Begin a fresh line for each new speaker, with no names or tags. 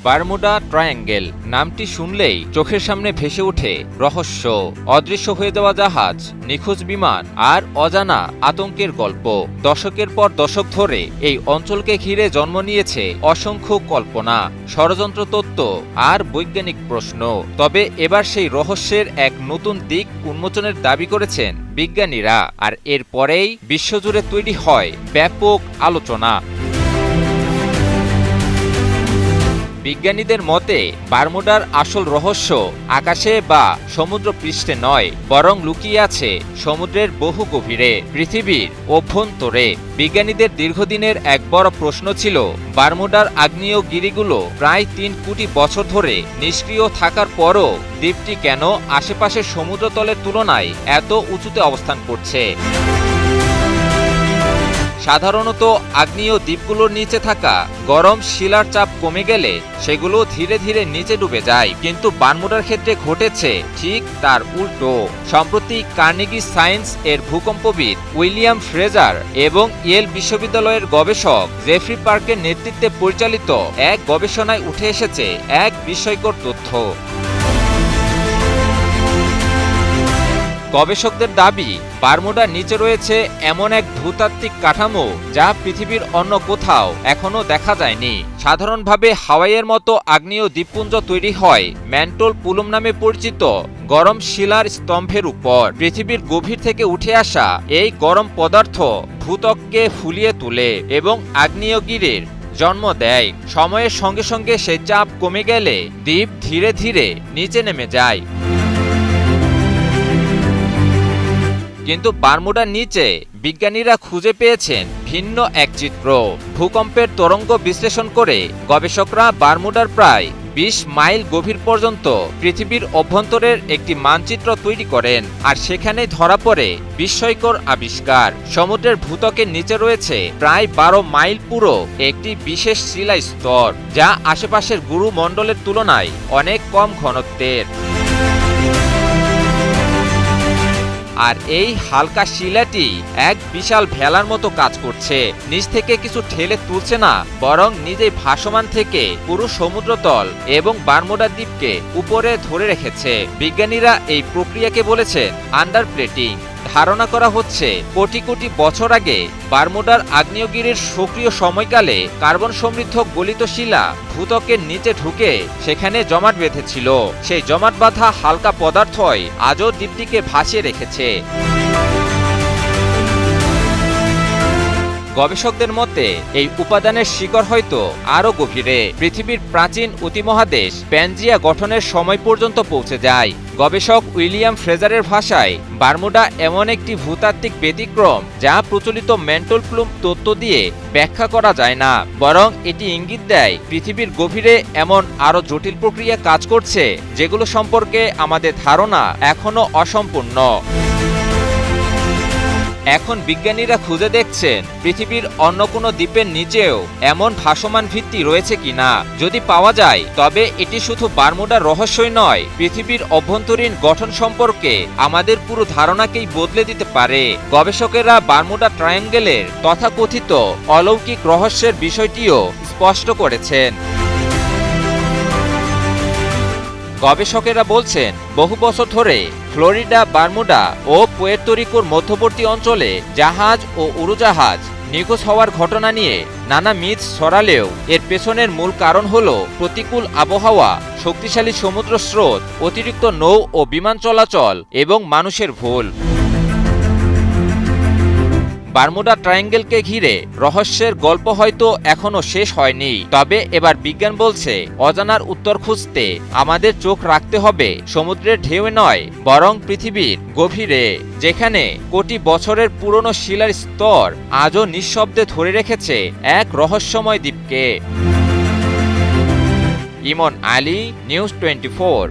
Bermuda triangle নামটি শুনলেই চোখের সামনে ভেসে ওঠে রহস্য, অদৃশ্য হয়ে যাওয়া জাহাজ, নিখোঁজ বিমান আর অজানা আতঙ্কের গল্প। দশকের পর দশক ধরে এই অঞ্চলকে ঘিরে জন্ম নিয়েছে অসংখ্য কল্পনা, ষড়যন্ত্র তত্ত্ব আর বৈজ্ঞানিক প্রশ্ন। তবে এবার সেই রহস্যের এক নতুন দিক উন্মোচনের দাবি করেছেন বিজ্ঞানীরা, আর এরপরেই বিশ্বজুড়ে তৈরি হয় ব্যাপক আলোচনা। বিজ্ঞানীদের মতে বারমুডার আসল রহস্য আকাশে বা সমুদ্র পৃষ্ঠে নয়, বরং লুকিয়ে আছে সমুদ্রের বহু গভীরে, পৃথিবীর অভ্যন্তরে। বিজ্ঞানীদের দীর্ঘদিনের এক বড় প্রশ্ন ছিল, বারমুডার আগ্নেয়গিরিগুলো প্রায় ৩ কোটি বছর ধরে নিষ্ক্রিয় থাকার পরও দ্বীপটি কেন আশেপাশের সমুদ্রতলের তুলনায় এত উঁচুতে অবস্থান করছে। সাধারণত আগ্নেয় দ্বীপগুলোর নিচে থাকা গরম শিলার চাপ কমে গেলে সেগুলো ধীরে ধীরে নিচে ডুবে যায়, কিন্তু বারমুডার ক্ষেত্রে ঘটেছে ঠিক তার উল্টো। সম্প্রতি কার্নেগি সায়েন্স এর ভূকম্পবিদ উইলিয়াম ফ্রেজার এবং ইয়েল বিশ্ববিদ্যালয়ের গবেষক জেফ্রি পার্কের নেতৃত্বে পরিচালিত এক গবেষণায় উঠে এসেছে এক বিস্ময়কর তথ্য। গবেষকদের দাবি, বারমুডার নিচে রয়েছে এমন এক ভূতাত্ত্বিক কাঠামো যা পৃথিবীর অন্য কোথাও এখনো দেখা যায়নি। সাধারণভাবে হাওয়াইয়ের মতো আগ্নেয় দ্বীপপুঞ্জ তৈরি হয় ম্যান্টল পুলুম নামে পরিচিত গরম শিলার স্তম্ভের উপর। পৃথিবীর গভীর থেকে উঠে আসা এই গরম পদার্থ ভূত্বককে ফুলিয়ে তোলে এবং আগ্নেয়গিরির জন্ম দেয়। সময়ের সঙ্গে সঙ্গে সেই চাপ কমে গেলে দ্বীপ ধীরে ধীরে নিচে নেমে যায়। কিন্তু বারমুডার নিচে বিজ্ঞানীরা খুঁজে পেয়েছেন ভিন্ন এক চিত্র। ভূকম্পের তরঙ্গ বিশ্লেষণ করে গবেষকরা বারমুডার প্রায় ২০ মাইল গভীর পর্যন্ত পৃথিবীর অভ্যন্তরের একটি মানচিত্র তৈরি করেন, আর সেখানে ধরা পড়ে বিস্ময়কর আবিষ্কার। সমুদ্রের ভূত্বকের নিচে রয়েছে প্রায় ১২ মাইল পুরো একটি বিশেষ শিলা স্তর, যা আশেপাশের গুরুমণ্ডলের তুলনায় অনেক কম ঘনত্বের। আর এই হালকা শিলাটি এক বিশাল ভেলার মতো কাজ করছে। নিচ থেকে কিছু ঠেলে তুলছে না, বরং নিজেই ভাসমান থেকে পুরো সমুদ্রতল এবং বারমুডা দ্বীপকে উপরে ধরে রেখেছে। বিজ্ঞানীরা এই প্রক্রিয়াকে বলেছেন আন্ডারপ্লেটিং। ধারণা করা হচ্ছে কোটি কোটি বছর আগে বারমুডার আগ্নেয়গিরির সক্রিয় সময়কালে কার্বন সমৃদ্ধ গলিত শিলা ভূত্বকের নিচে ঢুকে সেখানে জমাট বেঁধেছিল। সেই জমাট বাঁধা হালকা পদার্থই আজও দ্বীপটিকে ভাসিয়ে রেখেছে। গবেষকদের মতে এই উপাদানের শিকড় হয়তো আরও গভীরে, পৃথিবীর প্রাচীন অতিমহাদেশ প্যানজিয়া গঠনের সময় পর্যন্ত পৌঁছে যায়। গবেষক উইলিয়াম ফ্রেজারের ভাষায়, বারমুডা এমন একটি ভূতাত্ত্বিক ব্যতিক্রম যা প্রচলিত ম্যান্টল প্লুম তত্ত্ব দিয়ে ব্যাখ্যা করা যায় না, বরং এটি ইঙ্গিত দেয় পৃথিবীর গভীরে এমন আরও জটিল প্রক্রিয়া কাজ করছে যেগুলো সম্পর্কে আমাদের ধারণা এখনো অসম্পূর্ণ। এখন বিজ্ঞানীরা খুঁজে দেখছেন পৃথিবীর অন্য কোনো দ্বীপের নিচেও এমন ভাসমান ভিত্তি রয়েছে কিনা। যদি পাওয়া যায় তবে এটি শুধু বারমুডার রহস্যই নয়, পৃথিবীর অভ্যন্তরীণ গঠন সম্পর্কে আমাদের পুরো ধারণাকেই বদলে দিতে পারে। গবেষকেরা বারমুডা ট্রায়াঙ্গেলের তথাকথিত অলৌকিক রহস্যের বিষয়টিও স্পষ্ট করেছেন। গবেষকেরা বলছেন, বহু বছর ধরে ফ্লোরিডা, বারমুডা ও পুয়ের্তো রিকোর মধ্যবর্তী অঞ্চলে জাহাজ ও উড়োজাহাজ নিখোঁজ হওয়ার ঘটনা নিয়ে নানা মিথ ছড়ালেও এর পেছনের মূল কারণ হল প্রতিকূল আবহাওয়া, শক্তিশালী সমুদ্র স্রোত, অতিরিক্ত নৌ ও বিমান চলাচল এবং মানুষের ভুল। বারমুডা ট্রায়াঙ্গেলকে ঘিরে রহস্যের গল্প হয়তো এখনো শেষ হয়নি, তবে এবার বিজ্ঞান বলছে অজানার উত্তর খুঁজতে আমাদের চোখ রাখতে হবে সমুদ্রের ঢেউয়ে নয়, বরং পৃথিবীর গভীরে, যেখানে কোটি বছরের পুরনো শিলার স্তর আজও নিঃশব্দে ধরে রেখেছে এক রহস্যময় দ্বীপকে। ইমন আলী, নিউজ 24।